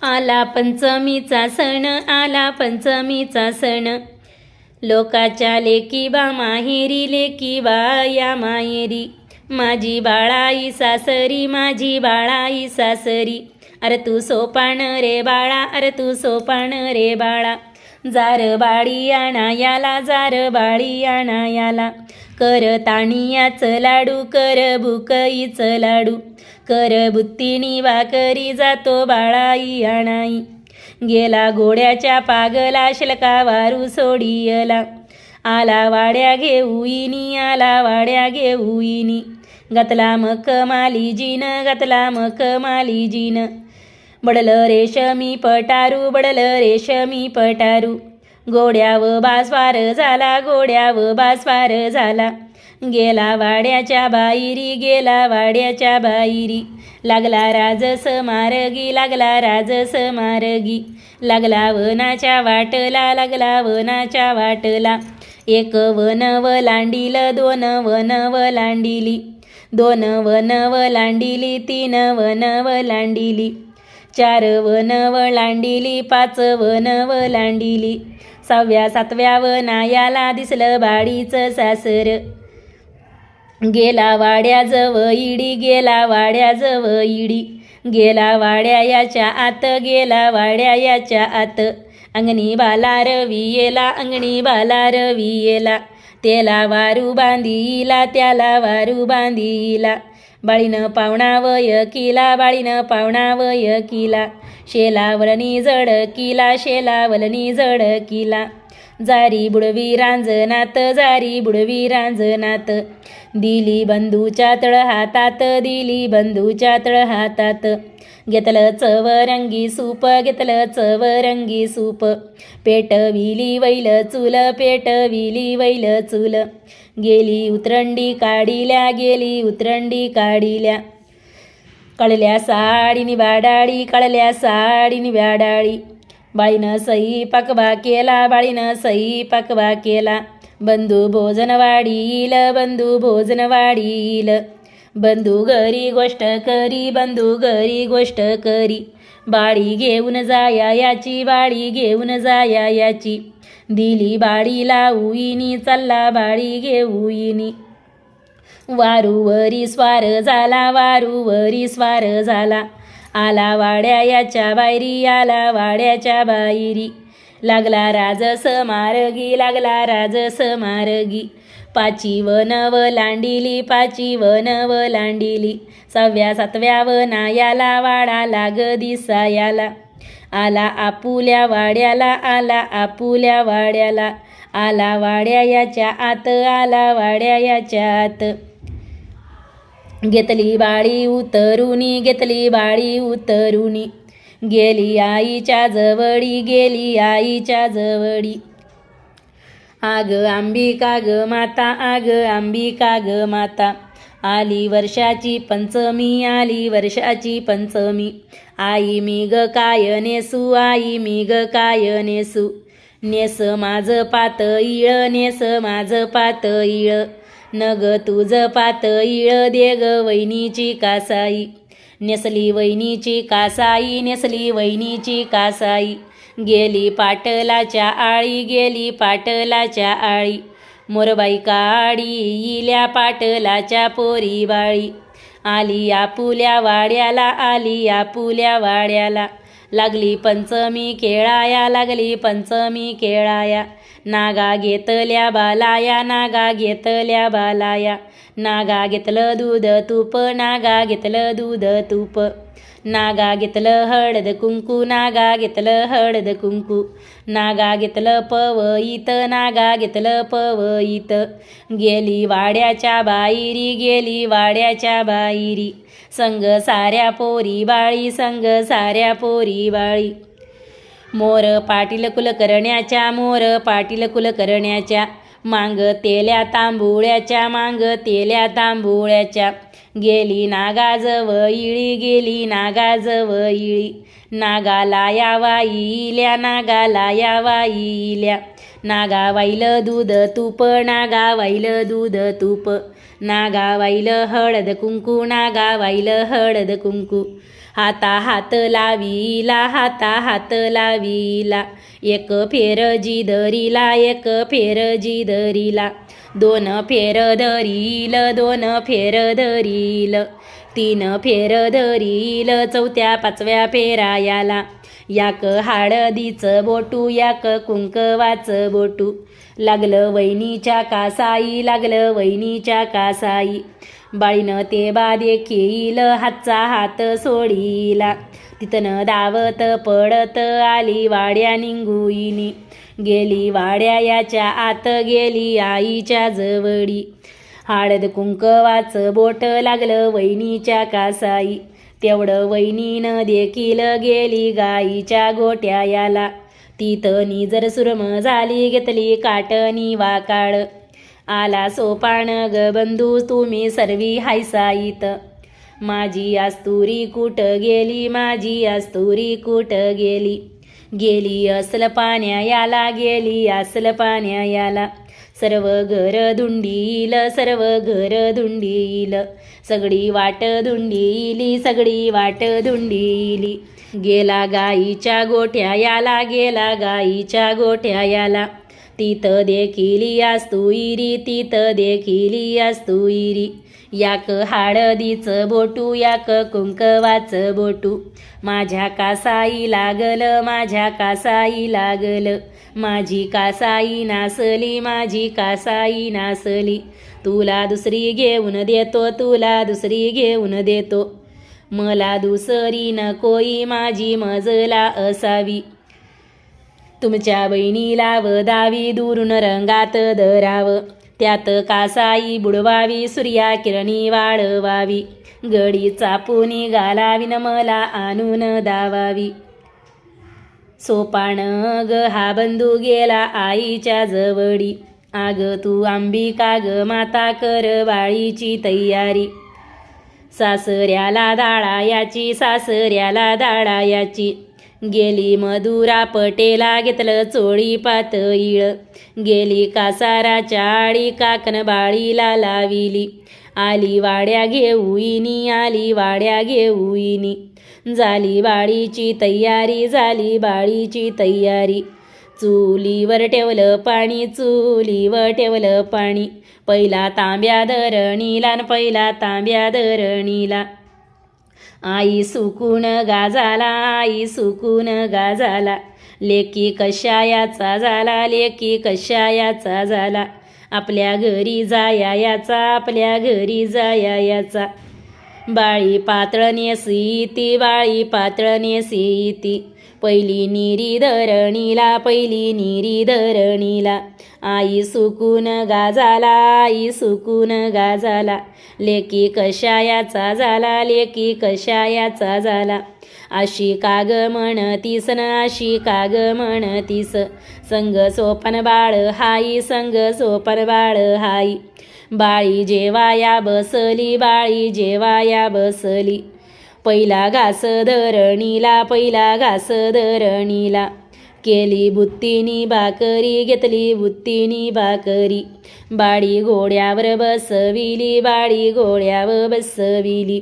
आला पंचमीचा सण, आला पंचमीचा सण, लोकाच्या लेकी बा माहेरी, लेकी बा या माहेरी, माझी बाळाई सासरी, माझी बाळाई सासरी, अरे तू सोपान रे बाळा, अरे तू सोपान रे बाळा, जार बाळी आणा याला, जार बाळी आणा याला, कर ताणियाचं लाडू, कर बुकईचं लाडू, कर बुत्तीनी भाकरी, जातो बाळाई आणाई, गेला घोड्याच्या पागला, शिलका वारू सोडियला, आला वाड्या घेऊईनी, आला वाड्या घेऊईनी, घातला मखमाली जीन, घातला मखमाली जीन, बडलं रेशमी पटारू, बडलं रेशमी पटारू, घोड्याव बास्वार झाला, घोड्याव बास्वार झाला, गेला वाड्याच्या बाहेरी, गेला वाड्याच्या बाहेरी, लागला राजस मार्गी, लागला राजस मार्गी, लागला वनाच्या वाटला, लागला वनाच्या वाटला, एक वन वलांडील, दोन वन वलांडिली, दोन वन वलांडिली, तीन वन वलांडिली, चार वन वलांडिली, पाच वन वलांडिली, सहाव्या सातव्या वनायाला दिसलं बाळीचं सासर, गेला वाड्याजवळ इडी, गेला वाड्याजवळ इडी, गेला वाड्या याच्या आत, गेला वाड्या याच्या आत, अंगणी बाला रवी येला, अंगणी बाला रवी येला, त्याला वारू बांधीला, त्याला वारू बांधीला, बाळीनं पावणा वयकीला, बाळीनं पावणा वयकीला, शेलावलनी जडकीला, शेलावलनी जडकीला, जारी बुडवी रांजनात, जारी बुडवी रांजनात, दिली बंधूच्या तळ हातात, दिली बंधूच्या तळ हातात, घेतलं चवरंगी सूप, घेतलं चवरंगी सूप, पेटविली वैल चूल, पेटविली वैल चूल, गेली उतरंडी काढिल्या, गेली उतरंडी काढिल्या, कळल्या साडीनी बाडाळी, कळल्या साडीनी बाडाळी, बाळीनं सई पाकबा केला, बाळीनं सई पाकबा केला, बंधू भोजन वाढील, बंधू भोजन वाढील, बंधू घरी गोष्ट करी, बंधू घरी गोष्ट करी, बाळी घेऊन जाया याची, बाळी घेऊन जाया याची, दिली बाळीला उईनी, चालला बाळी घेऊईनी, वारूवरी स्वार झाला, वारूवरी स्वार झाला, आला वाड्या याच्या बाहेरी, आला वाड्याच्या बाहेरी, लागला राजस मार्गी, लागला राजस मार्गी, पाची वन वलांडिली, पाची वन वलांडिली, सहाव्या सातव्या वनायाला, वाडा लाग दिसायाला, आला आपुल्या वाड्याला, आला आपुल्या वाड्याला, आला वाड्या याच्या आत, आला वाड्या याच्या आत, घेतली बाळी उतरुनी, घेतली बाळी उतरुनी, गेली आईच्या जवळी, गेली आईच्या जवळी, आग अंबिका ग माता, आग अंबिका ग माता, आली वर्षाची पंचमी, आली वर्षाची पंचमी, आई मी ग काय नेसू, आई मी ग काय नेसू, नेस माझं पातळीळ, नेस माझं पातळीळ, नग तुझं पातळीळ, दे ग वहिनीची कासाई, नेसली वहिनीची कासाई, नेसली वहिनीची कासाई, गेली पाटलाच्या आळी, गेली पाटलाच्या आळी, मोरबाई काडी इल्या पाटलाच्या पोरी बाळी, आली आपुल्या वाड्याला, आली आपुल्या वाड्याला, लागली पंचमी खेळाया, लागली पंचमी खेळाया, नागा घेतल्या बालाया, नागा घेतल्या बालाया, नागा घेतलं दूध तूप, नागा घेतलं दूध तूप, नागा घेतलं हळद कुंकू, नागा घेतलं हळद कुंकू, नागा घेतलं पवईत, नागा घेतलं पवईत, गेली वाड्याच्या बाहेरी, गेली वाड्याच्या बाहेरी, संग साऱ्या पोरी बाळी, संग साऱ्या पोरी बाळी, मोर पाटील कुलकर्ण्याच्या, मोर पाटील कुलकर्ण्याच्या, मांग तेल्या तांबुळ्याच्या, मांग तेल्या तांबुळ्याच्या, गेली नागाजवळ इळी, गेली नागाजवळ इळी, नागाला या वाईल्या, नागाला या वाईल्या, नागा वाईलं दूध तूप, नागा वाईलं दूध तूप, नागा वाईलं हळद कुंकू, नागा वाईलं हळद कुंकू. हाता हात लावीला, हाता हात लावीला, एक फेर जी धरीला, एक फेर जी धरीला. दोन फेर धरील, दोन फेर धरील, तीन फेर धरील, चौथ्या पाचव्या फेरायाला. याक हळदीचं बोटू, याक कुंकवाचं बोटू. लागलं वहिनीच्या कासाई, लागलं वहिनीच्या कासाई. बाळीनं ते बा देखील, हातचा हात सोडीला. तिथनं धावत पडत आली वाड्या निंगुईनी. गेली वाड्या याच्या आत, गेली आईच्या जवळी. हळद कुंकवाचं बोट लागलं वहिनीच्या कासाई. तेवढं वहिनीनं देखील गेली गाईच्या गोट्यायाला. तिथं जर सुरम झाली, घेतली काटणी वाकाळ. आला सोपान ग बंधू, तुम्ही सर्वी हायसाईत. माझी आस्तुरी कुठं गेली, माझी आस्तुरी कुठं गेली. गेली असल पाण्यायाला, गेली असल पाण्यायाला. सर्व घर धुंडील, सर्व घर धुंडील, सगळी वाट धुंडीली, सगळी वाट धुंडीली. गेला गाईच्या गोठ्यायाला, गेला गाईच्या गोठ्यायाला. तिथं देखीली आस्तुईरी, तिथं देखीली आस्तुईरी. याक हळदीचं बोटू, याक कुंकवाचं बोटू. माझ्या कासाई लागल, माझ्या कासाई लागल. माझी कासाई नासली, माझी कासाई नासली. तुला दुसरी घेऊन देतो, तुला दुसरी घेऊन देतो. मला दुसरी नकोई, माझी मजला असावी. तुमच्या बहिणीला वदावी, दुरून रंगात धरावं. त्यात कासाई बुडवावी, सूर्या किरणी वाढवावी. गडी चापूनी घालावी, न मला आणून दावावी. सोपान ग हा बंधू गेला आईच्या जवळी. आग तू अंबिका ग माता, कर बाळीची तयारी. सासऱ्याला दाळायाची, सासऱ्याला दाळायाची. गेली मधुरा पटेला, घेतलं चोळी पातळीळ. गेली कासाराच्या आळी, काकण बाळीला लाविली. आली वाड्या घेऊईनी, आली वाड्या घेऊईनी. झाली बाळीची तयारी, झाली बाळीची तयारी. चुलीवर ठेवलं पाणी, चुलीवर ठेवलं पाणी. पहिला तांब्या धरणीला, न पहिला तांब्या धरणीला. आई सुकून गाजाला, आई सुकून गाजाला. लेकी कशायाचा झाला, लेकी कशायाचा झाला. आपल्या घरी जायाचा, आपल्या घरी जायाचा. बाळी पातळ नेसीती, बाळी पातळ नेसीती. पहिली निरी धरणीला, पहिली निरी धरणीला. आई सुकून गाजाला, आई सुकून गाजाला. लेकी कशायाचा झाला, लेकी कशायाचा झाला. अशी काग म्हणतीस न, अशी काग म्हणतीस. संग सोपन बाळ हाई, संग सोपन बाळ हाई. बाळी जेवाया बसली, बाळी जेवाया बसली. पहिला घास धरणीला, पहिला घास धरणीला. केली बुत्तीनी भाकरी, घेतली बुत्तीनी भाकरी. बाळी घोड्यावर बसविली, बाळी घोड्यावर बसविली.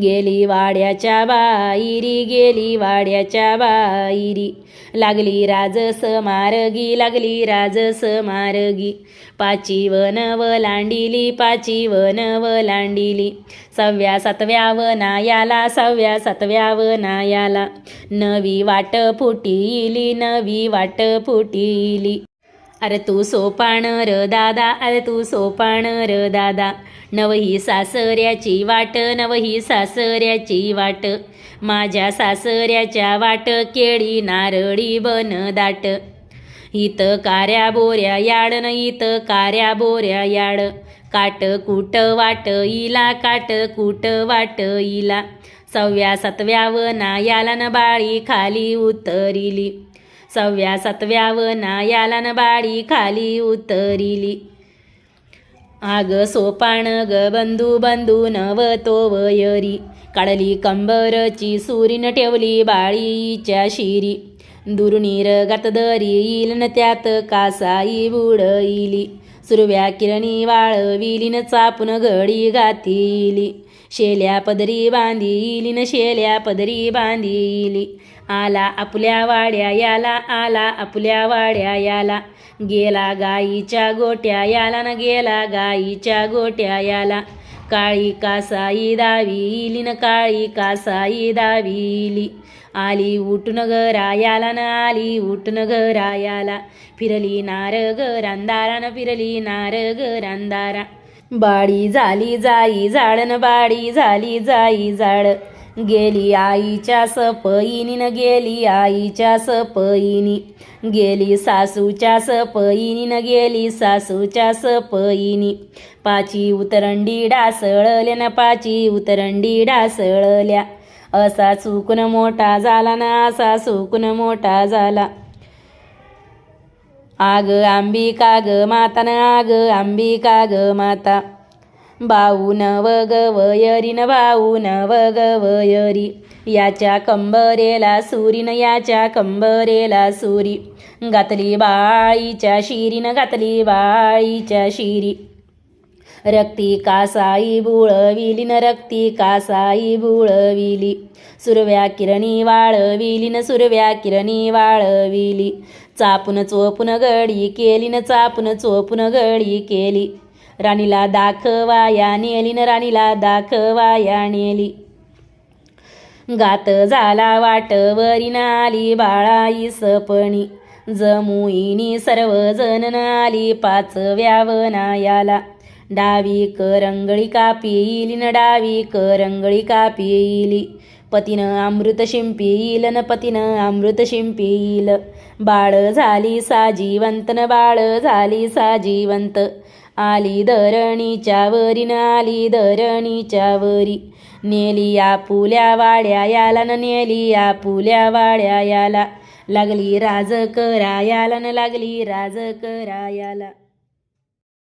गेली वाड्याच्या बाहेरी, गेली वाड्याच्या बाहेरी. लागली राजस मार्गी, लागली राजस मार्गी. पाची वन वलांडिली, पाची वन वलांडिली. 6व्या 7व्या वनायाला, 6व्या 7व्या वनायाला. नवी वाट फुटीली, नवी वाट फुटीली. अरे तू सोपान र दादा, अरे तू सोपान र दादा. नवही सासऱ्याची वाट, नवही सासऱ्याची वाट. माझ्या सासऱ्याच्या वाट, केळी नारळी बन दाट. इथं कार्या बोऱ्या याड, न इथं कार्या बोऱ्या याड. काट कुट वाट इला, काट कुट वाट इला. 6व्या 7व्या वनायाला, न बाळी खाली उतरिली. 6व्या 7व्या वनायाला, न बाळी खाली उतरिली. आग सोपान ग बंधू, बंधू नवतो वयरी. काढली कंबरची सुरीन, ठेवली बाळीच्या शिरी. दुर्नीर गात दरी येईल न त्यात कासाई बुडईली सुरव्या किरणी वाळविली न चापून घडी घातीली शेल्या पदरी बांधिली न शेल्या पदरी बांधिली आला आपुल्या वाड्या याला आला आपुल्या वाड्या याला गेला गाईच्या गोट्या याला न गेला गाईच्या गोट्या याला काळी कासाई दाविली न काळी कासाई दाविली आली उठून घरायाला न आली उठून घरायाला फिरली नार घरांदारा न फिरली नार घरांदारा बाडी झाली जाई झाडन बाडी झाली जाई झाड गेली आईच्या सपईनी न गेली आईच्या सपईनी गेली सासूच्या सपईनी न गेली सासूच्या सपईनी पाची उतरंडी डासळल्या न पाची उतरंडी डासळल्या असा चुकून मोठा झाला ना असा चुकून मोठा झाला आग अंबिका ग माता न आग अंबिका ग माता भाऊ नव गवयरी न भाऊ नव गवयरी याच्या कंबरेला सुरी न याच्या कंबरेला सुरी घातली बाळीच्या शिरीनं घातली बाळीच्या शिरी रक्ती कासाई बुळविली न रक्ती कासाई बुळविली सुरव्या किरणी वाळविली न सुरव्या किरणी वाळविली चापून चोपून घडी केली न चापून चोपून घडी केली राणीला दाखवाया नेली न राणीला दाखवाया नेली गात झाला वाटवरी न आली बाळाई सपणी जमुईनी सर्वजण आली पाचव्या वनायाला डावी करंगळी कापिली न डावी करंगळी कापिली पतीनं अमृत शिंपील न पतीनं अमृत शिंपील बाळ झाली साजीवंत न बाळ झाली साजीवंत आली धरणीच्या वरी न आली धरणीच्या वरी नेली आपुल्या वाड्या याला न नेली आपुल्या वाड्या याला लागली राज करायाला न लागली राज करायाला